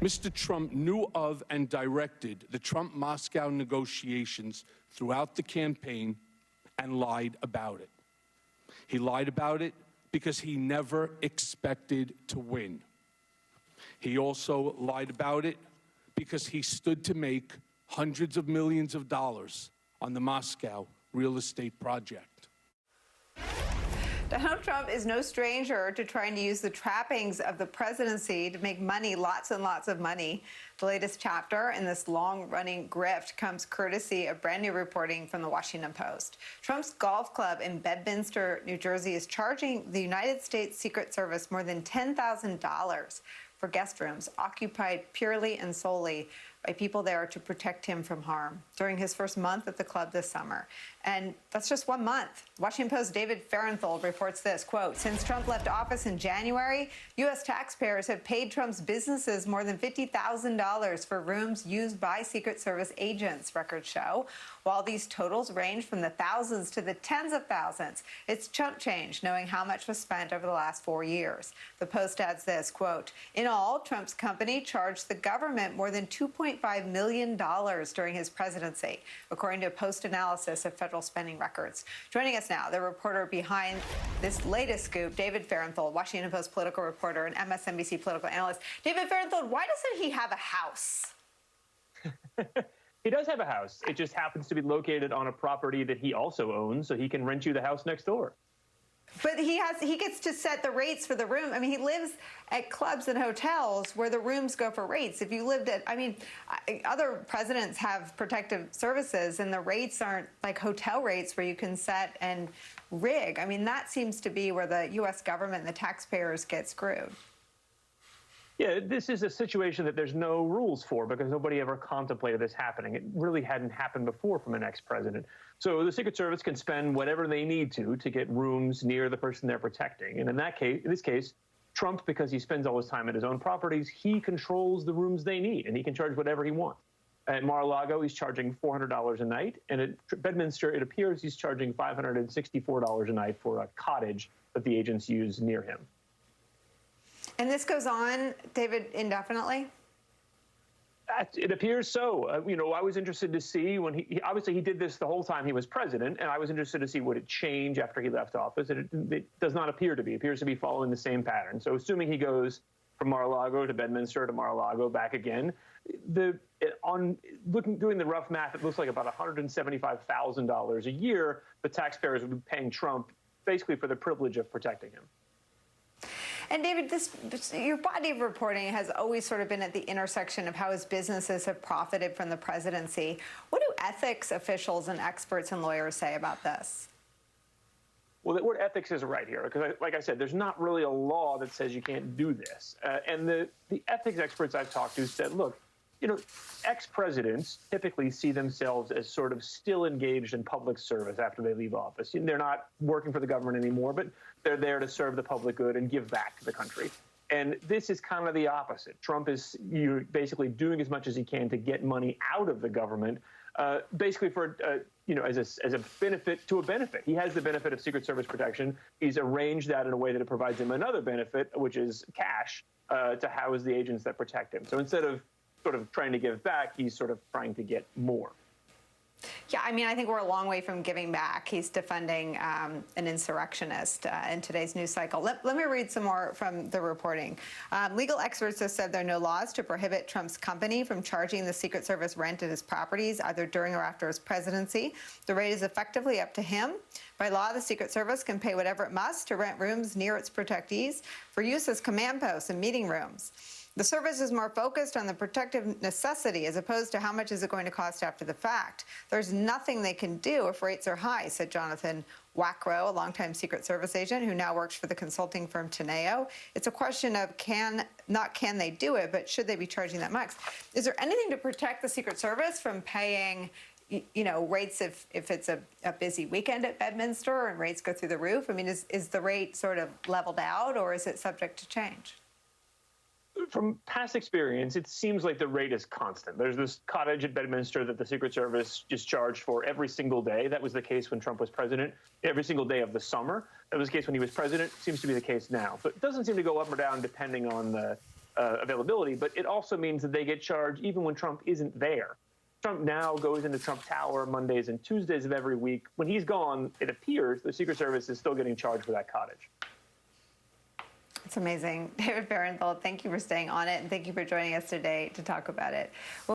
Mr. Trump knew of and directed the Trump-Moscow negotiations throughout the campaign and lied about it. He lied about it because he never expected to win. He also lied about it because he stood to make hundreds of millions of dollars on the Moscow real estate project. Donald Trump is no stranger to trying to use the trappings of the presidency to make money, lots and lots of money. The latest chapter in this long-running grift comes courtesy of brand new reporting from the Washington Post. Trump's golf club in Bedminster, New Jersey, is charging the United States Secret Service more than $10,000 for guest rooms occupied purely and solely by people there to protect him from harm during his first month at the club this summer. And that's just 1 month. Washington Post David Farenthold reports this, quote, since Trump left office in January, U.S. taxpayers have paid Trump's businesses more than $50,000 for rooms used by Secret Service agents, records show. While these totals range from the thousands to the tens of thousands, it's chump change knowing how much was spent over the last 4 years. The Post adds this, quote, in all, Trump's company charged the government more than $2.5 million during his presidency, according to a Post analysis of federal spending records. Joining us now, the reporter behind this latest scoop, David Farenthold, Washington Post political reporter and MSNBC political analyst. David Farenthold, why doesn't he have a house? He does have a house. It just happens to be located on a property that he also owns, so he can rent you the house next door. But he gets to set the rates for the room. I mean, he lives at clubs and hotels where the rooms go for rates. If you lived at, I mean, other presidents have protective services and the rates aren't like hotel rates where you can set and rig. I mean, that seems to be where the U.S. government and the taxpayers get screwed. Yeah, this is a situation that there's no rules for because nobody ever contemplated this happening. It really hadn't happened before from an ex-president. So the Secret Service can spend whatever they need to get rooms near the person they're protecting. And in this case, Trump, because he spends all his time at his own properties, he controls the rooms they need, and he can charge whatever he wants. At Mar-a-Lago, he's charging $400 a night, and at Bedminster, it appears he's charging $564 a night for a cottage that the agents use near him. And this goes on, David, indefinitely? It appears so. You know, I was interested to see when he obviously he did this the whole time he was president, and I was interested to see would it change after he left office. And it does not appear to be. It appears to be following the same pattern. So assuming he goes from Mar-a-Lago to Bedminster to Mar-a-Lago back again, doing the rough math, it looks like about $175,000 a year the taxpayers would be paying Trump basically for the privilege of protecting him. And David, your body of reporting has always sort of been at the intersection of how his businesses have profited from the presidency. What do ethics officials and experts and lawyers say about this? Well, the word ethics is right here, because like I said, there's not really a law that says you can't do this. And the ethics experts I've talked to said, look, you know, ex-presidents typically see themselves as sort of still engaged in public service after they leave office. They're not working for the government anymore, but they're there to serve the public good and give back to the country. And this is kind of the opposite. Trump is basically doing as much as he can to get money out of the government, basically for, as a benefit to a benefit. He has the benefit of Secret Service protection. He's arranged that in a way that it provides him another benefit, which is cash to house the agents that protect him. So instead of sort of trying to give back, he's sort of trying to get more. Yeah, I mean, I think we're a long way from giving back. He's defending an insurrectionist in today's news cycle. Let me read some more from the reporting. Legal experts have said there are no laws to prohibit Trump's company from charging the Secret Service rent at his properties, either during or after his presidency. The rate is effectively up to him. By law, the Secret Service can pay whatever it must to rent rooms near its protectees for use as command posts and meeting rooms. The service is more focused on the protective necessity as opposed to how much is it going to cost after the fact. There's nothing they can do if rates are high, said Jonathan Wackrow, a longtime Secret Service agent who now works for the consulting firm Teneo. It's a question of not can they do it, but should they be charging that much? Is there anything to protect the Secret Service from paying rates if it's a busy weekend at Bedminster and rates go through the roof? I mean, is the rate sort of leveled out or is it subject to change? From past experience, it seems like the rate is constant. There's this cottage at Bedminster that the Secret Service just charged for every single day. That was the case when Trump was president, every single day of the summer. That was the case when he was president. Seems to be the case now. But it doesn't seem to go up or down depending on the availability, but it also means that they get charged even when Trump isn't there. Trump now goes into Trump Tower Mondays and Tuesdays of every week. When he's gone, it appears the Secret Service is still getting charged for that cottage. It's amazing. David Fahrenthold, thank you for staying on it, and thank you for joining us today to talk about it.